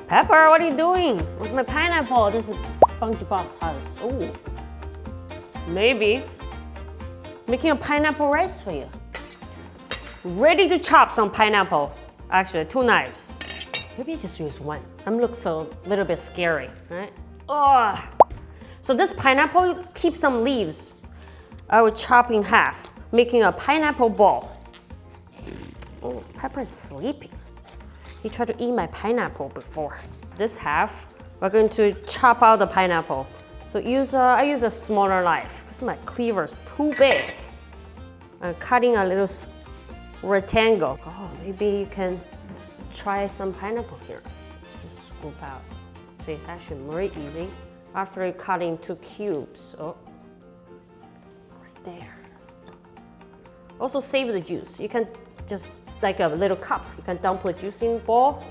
Pepper, what are you doing? Where's my pineapple? This is SpongeBob's house. Oh, maybe making a pineapple rice for you. Ready to chop some pineapple. Actually, 2 knives. Maybe I just use 1. I'm looking a little bit scary, right? Oh. So this pineapple, keep some leaves. I will chop in half, making a pineapple ball. Oh, Pepper is sleeping. He tried to eat my pineapple before. This half, we're going to chop out the pineapple. So I use a smaller knife because my cleaver is too big. I'm cutting a little rectangle. Oh, maybe you can try some pineapple here. Just scoop out. See, actually very easy. After you cut into cubes, oh, right there. Also save the juice. You can just, like a little cup, you can dump the juice in bowl.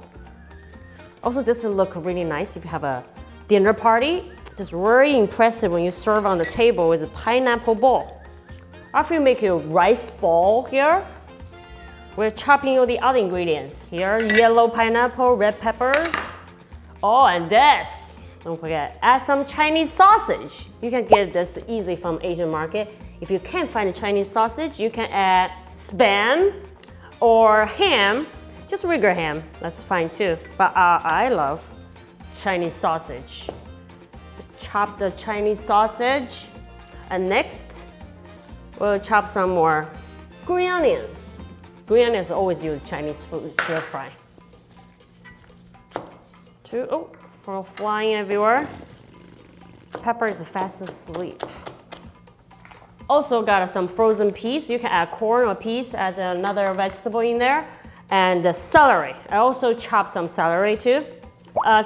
Also, this will look really nice if you have a dinner party. Just very impressive when you serve on the table with a pineapple bowl. After you make your rice ball here, we're chopping all the other ingredients. Here, yellow pineapple, red peppers. Oh, and this, don't forget, add some Chinese sausage. You can get this easily from Asian market. If you can't find a Chinese sausage, you can add Spam or ham, just regular ham, that's fine too. But I love Chinese sausage. Chop the Chinese sausage. And next, we'll chop some more green onions. Green onions always use Chinese food stir fry. For flying everywhere. Pepper is fast asleep. Also got some frozen peas. You can add corn or peas as another vegetable in there. And the celery. I also chop some celery too.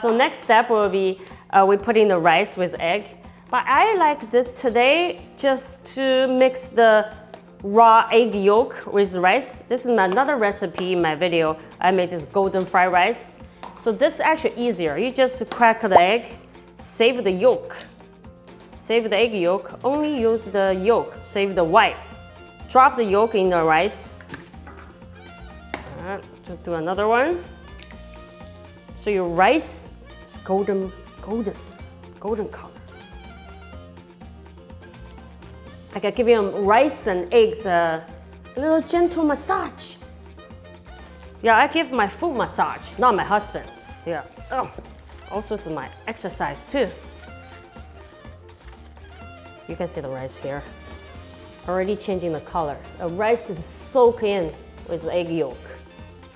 So next step will be we put in the rice with egg. But I like today just to mix the raw egg yolk with rice. This is another recipe in my video. I made this golden fried rice. So this is actually easier. You just crack the egg, save the yolk. Save the egg yolk, only use the yolk, save the white. Drop the yolk in the rice. To do another one. So your rice is golden color. I can give you rice and eggs a little gentle massage. Yeah, I give my food massage, not my husband. Yeah. Oh. Also, it's my exercise too. You can see the rice here. Already changing the color. The rice is soaked in with the egg yolk.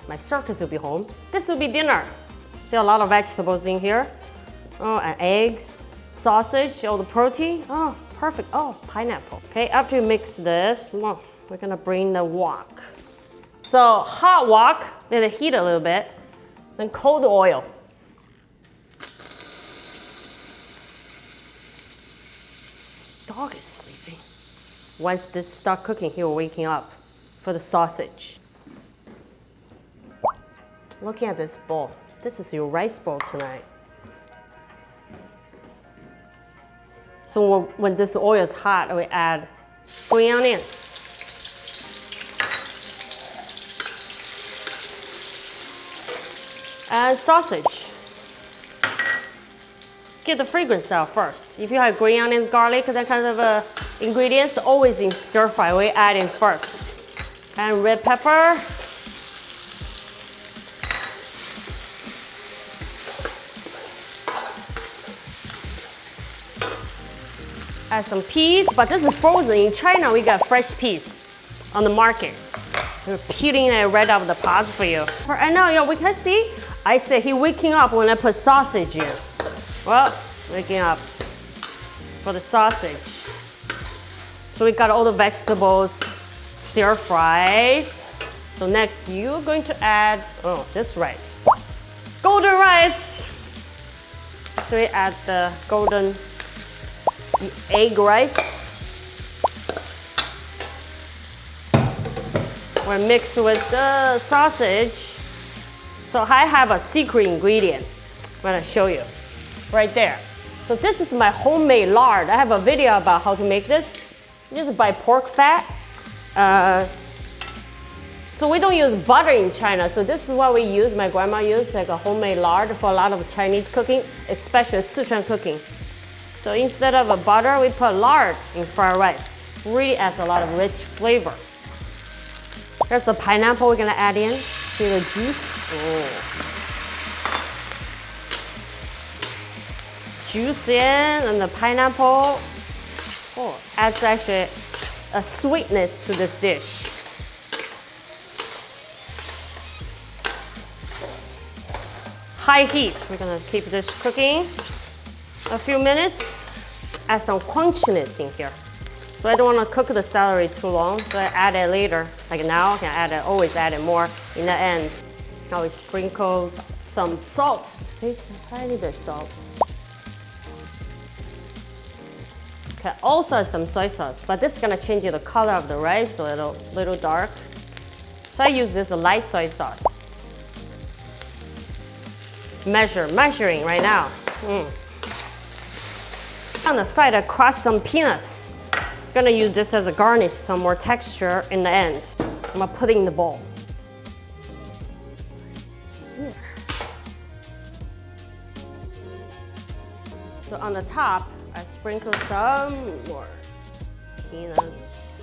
My circus will be home. This will be dinner. See a lot of vegetables in here. Oh, and eggs, sausage, all the protein. Oh, perfect. Oh, pineapple. Okay, after you mix this, we're gonna bring the wok. So hot wok, let it heat a little bit. Then cold oil. Dog is sleeping. Once this starts cooking, he will waking up for the sausage. Looking at this bowl, this is your rice bowl tonight. So when this oil is hot, we add green onions. And sausage. Get the fragrance out first. If you have green onions, garlic, that kind of ingredients, always in stir fry, we add in first. And red pepper. Add some peas, but this is frozen. In China, we got fresh peas on the market. We're peeling it right out of the pods for you. I know, we can see. I said he waking up when I put sausage in. Well, waking up for the sausage. So we got all the vegetables stir fried. So next, you're going to add, this rice. Golden rice. So we add the golden egg rice. We're mixed with the sausage. So I have a secret ingredient. I'm gonna show you right there. So this is my homemade lard. I have a video about how to make this. You just buy pork fat, So we don't use butter in China. So this is what we use. My grandma used like a homemade lard for a lot of Chinese cooking, especially Sichuan cooking. So instead of a butter, we put lard in fried rice. Really adds a lot of rich flavor. Here's the pineapple we're gonna add in. See the juice? Oh. Juice in and the pineapple adds actually a sweetness to this dish. High heat, we're gonna keep this cooking a few minutes. Add some crunchiness in here. So I don't wanna cook the celery too long, so I add it later. Like now, I can add it, always add it more in the end. Now we sprinkle some salt. Taste a tiny bit salt. Okay, also some soy sauce, but this is gonna change the color of the rice, a little dark. So I use this light soy sauce. Measuring right now. On the side, I crushed some peanuts. I'm gonna use this as a garnish, some more texture in the end. I'm gonna put it in the bowl. Here. So on the top, I sprinkle some more peanuts.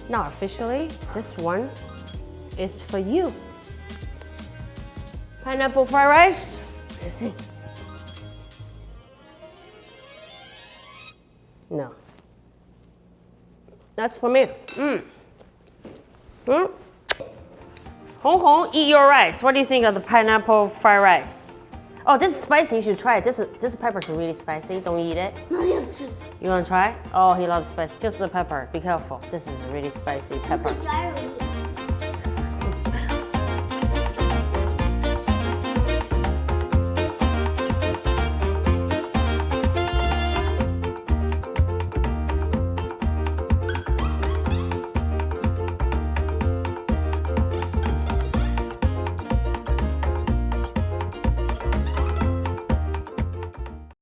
Now officially, this one is for you. Pineapple fried rice. Is it? No. That's for me. Hong Hong, eat your rice. What do you think of the pineapple fried rice? Oh, this is spicy. You should try it. This pepper is really spicy. Don't eat it. You want to try? Oh, he loves spicy. Just the pepper. Be careful. This is really spicy pepper.